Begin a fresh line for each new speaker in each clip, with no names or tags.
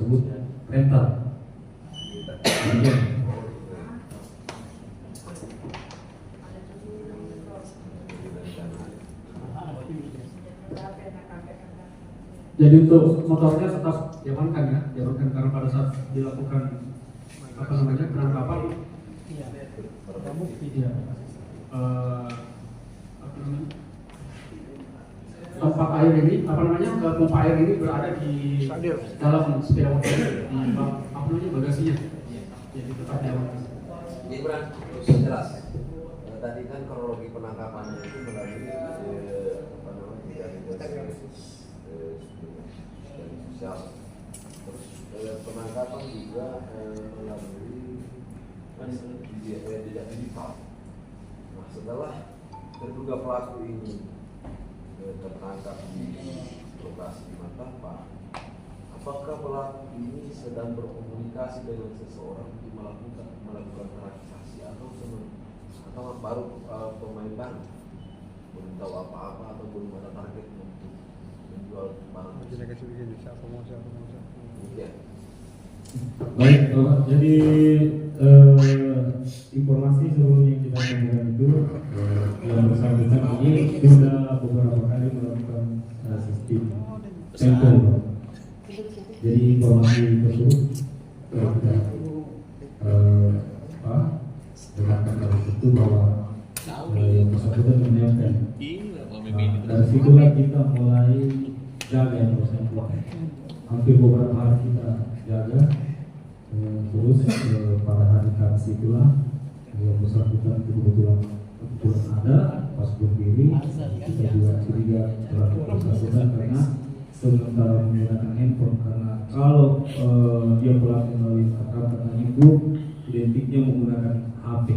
tersebut rental. Jadi untuk motornya tetap diamankan ya, diamankan karena pada saat dilakukan penangkapan, tempat air ini, pompa air ini berada di dalam sepeda motor di bagasinya. Jadi tetap diamankan.
Gibran, terus jelas. Tadi kan kronologi penangkapannya itu melalui sosial. Terus penangkapan juga melalui jejak digital. Nah, setelah terduga pelaku ini tertangkap di lokasi di Matapang, apakah pelaku ini sedang berkomunikasi dengan seseorang untuk melakukan transaksi atau baru pemain baru, belum tahu apa-apa atau belum ada target untuk menjual barang? Iya.
Baik, Bapak. Jadi informasi sebelumnya kita sampaikan itu yang bersangkutan ini sudah beberapa kali melakukan sistem tempo. Jadi informasi tersebut kita dengarkan dari situ bahwa yang bersangkutan menyampaikan. Dari situlah kita mulai jaga yang bersangkutan. Hampir beberapa hari kita jaga, terus pada hari Kamis itulah yang bersangkutan itu kebetulan ada pas berdiri, kita juga curiga terhadap bersangkutan karena sementara menggunakan handphone, karena kalau dia pelaku melalui kata itu identiknya menggunakan HP,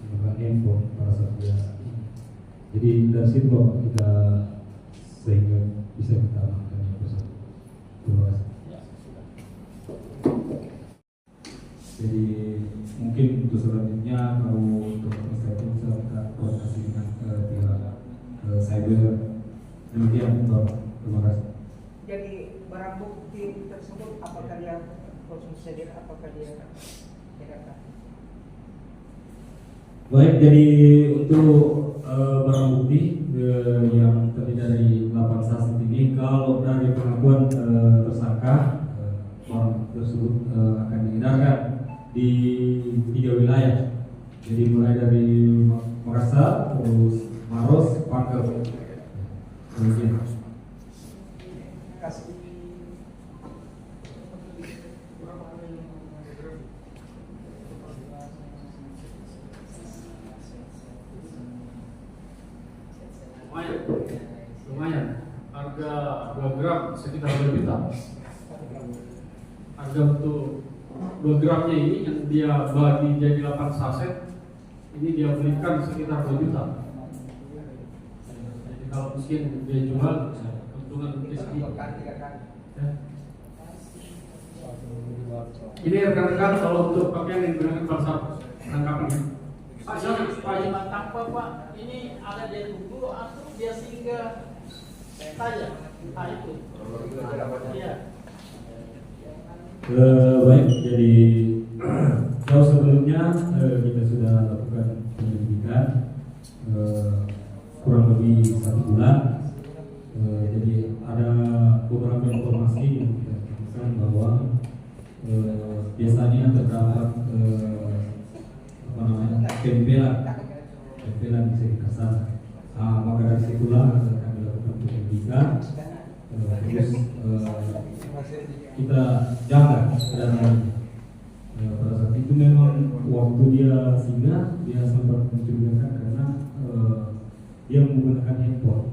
menggunakan handphone pada saat dia. Jadi dari situ Bapak kita sehingga bisa kita amankan yang bersangkutan. Terima kasih. Jadi mungkin untuk selanjutnya kalau untuk saya bisa kita koordinasi dengan pihak cyber. Demikian Bapak. Terima kasih.
Jadi barang bukti tersebut apakah dia konsumsi sendiri, apakah dia tidak?
Baik, jadi untuk barang bukti yang terdiri dari 8 saksi ini, kalau dari pengakuan tersangka orang tersebut akan diedarkan di 3 wilayah. Jadi mulai dari Makassar, terus Maros, Pangkal. Demikian. Lumayan. Harga 2 gram sekitar 2 juta. Harga untuk 2 gramnya ini yang dia bagi jadi 8 saset, ini dia belikan sekitar 2 juta. Jadi kalau mungkin dia jual, keuntungan rezeki. Ya. Ini rekan-rekan kalau untuk pakaian yang digunakan pada saat penangkapan.
Pak, Pak tanpa Pak, ini ada dari buku atau dia singgah saja? Ah itu. Iya.
Baik, jadi jauh sebelumnya kita sudah lakukan penyelidikan kurang lebih 1 bulan. Jadi ada beberapa informasi yang kita dapatkan bahwa biasanya terdapat tempelan bisa dikasar. Maka dari situlah kami lakukan penyelidikan, terus kita jaga kedatangannya. Pada saat itu memang waktu dia singgah, dia sempat mencurigakan karena dia menggunakan handphone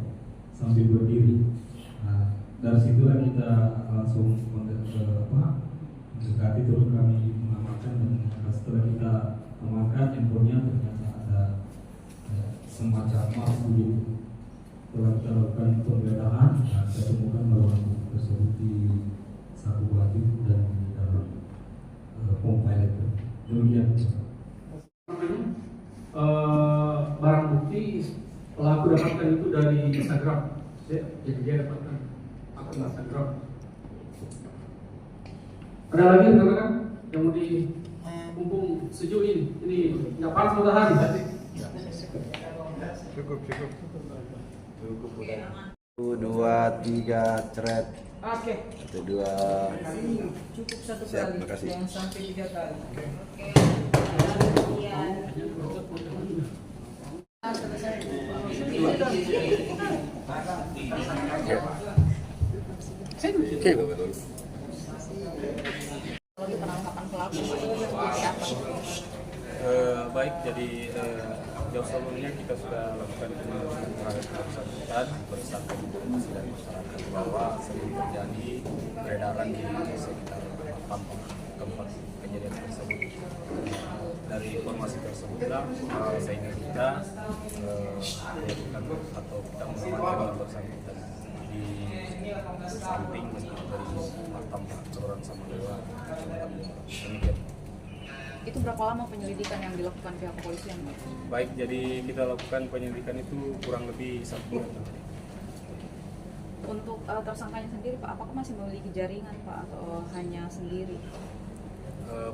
sambil berdiri. Nah, dari situlah kita langsung mendekati, terus kami mengamankan, dan setelah kita amankan handphonenya ternyata ada semacam emas begitu. Setelah kita lakukan penggeledahan, kita temukan bahwa tersebut di satu baju dan di dalam pompa elektrik. Demikian. Barang bukti pelaku dapatkan itu dari Instagram. Jadi dia dapatkan akun Instagram.
Ada lagi rekan-rekan yang mau mumpung sejuk ini nggak panas matahari tadi.
Cukup udah. 1, 2, 3, ceret.
Oke.
1, 2.
Cukup satu
Siap,
kali.
makasih.
Jangan sampai 3 kali.
Penangkapan pelaku seperti apa?
Baik, jadi jauh sebelumnya kita sudah lakukan penyelidikan terhadap bersangkutan berdasarkan informasi dari masyarakat bahwa sering terjadi peredaran di sekitar Pampang tempat kejadian tersebut. Dari informasi tersebutlah sehingga kita melakukan atau kita mengamankan bersangkutan di samping dari Batam Kelurahan Samadewa. Demikian.
Itu berapa lama penyelidikan yang dilakukan pihak kepolisian?
Baik, jadi kita lakukan penyelidikan itu kurang lebih 1 bulan.
Untuk tersangkanya sendiri Pak, apakah masih memiliki jaringan Pak atau hanya sendiri?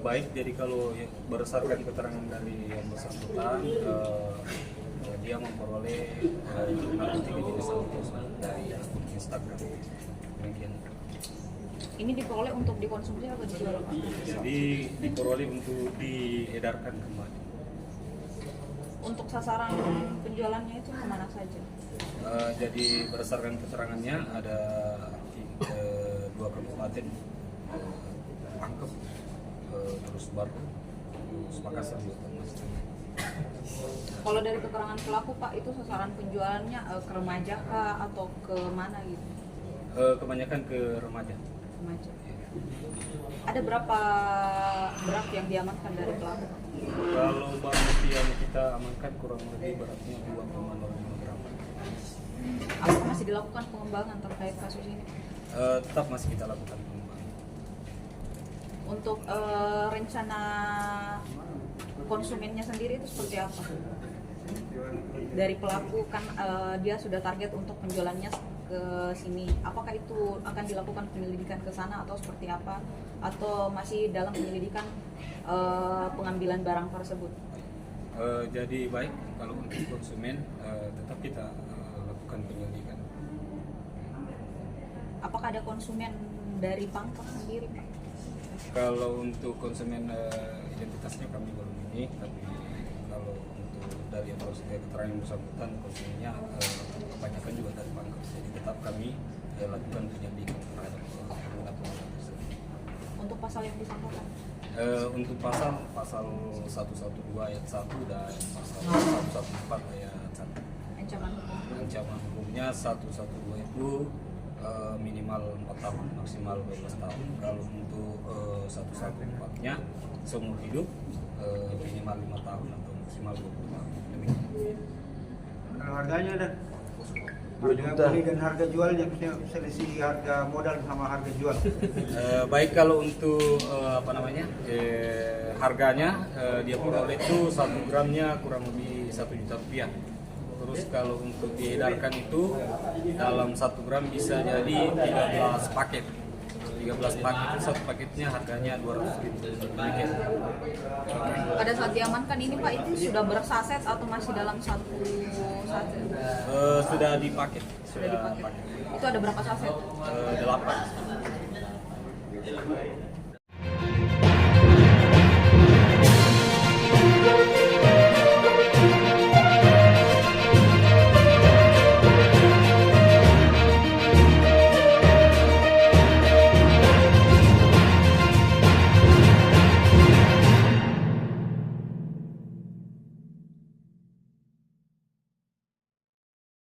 Baik, jadi kalau berdasarkan keterangan dari yang bersangkutan, dia memperoleh narkotika jenis narkoba dari akun Instagram. Demikian.
Ini diperoleh untuk dikonsumsi atau dijual Pak?
Jadi diperoleh untuk diedarkan kembali.
Untuk sasaran penjualannya itu kemana saja?
Jadi berdasarkan keterangannya ada 2 kabupaten, Pangkep, terus Baru, terus Makassar juga termasuk.
Kalau dari keterangan pelaku Pak, itu sasaran penjualannya ke remaja kah atau ke mana gitu?
Kebanyakan ke remaja.
Remaja. Ada berapa berat yang diamankan dari pelaku?
Kalau barang bukti yang kita amankan kurang lebih beratnya 2,05 gram.
Apakah masih dilakukan pengembangan terkait kasus ini?
Tetap masih kita lakukan pengembangan.
Untuk rencana konsumennya sendiri itu seperti apa? Dari pelaku kan dia sudah target untuk penjualannya ke sini. Apakah itu akan dilakukan penyelidikan ke sana atau seperti apa? Atau masih dalam penyelidikan pengambilan barang tersebut?
Jadi baik, kalau untuk konsumen tetap kita lakukan penyelidikan.
Apakah ada konsumen dari Pangkep sendiri Pak?
Kalau untuk konsumen identitasnya kami belum ini, tapi kalau untuk dari yang keterangan yang bersangkutan konsumennya kebanyakan juga dari Pangkep. Jadi tetap kami lakukan penyelidikan terhadap pengguna tersebut.
Untuk pasal yang disangkakan?
Untuk pasal 112 ayat 1 dan pasal 114 ayat 1.
Ancaman hukum?
Ancaman hukumnya 112 itu minimal 4 tahun, maksimal 12 tahun. Kalau untuk 114-nya seumur hidup minimal 5 tahun atau maksimal 20 tahun. Demikian.
Kalau harganya dan
2 juta.
beli dan harga jualnya selisih harga modal sama harga jual.
Baik, kalau untuk harganya dia peroleh itu 1 gramnya kurang lebih 1 juta rupiah. Terus kalau untuk diedarkan itu dalam 1 gram bisa jadi 13 paket. 13 paket itu satu paketnya harganya 200.000. Demikian.
Pada saat diamankan ini Pak, itu sudah bersaset atau masih dalam satu saset?
Sudah dipaket.
Sudah dipaket. Itu ada berapa saset?
8.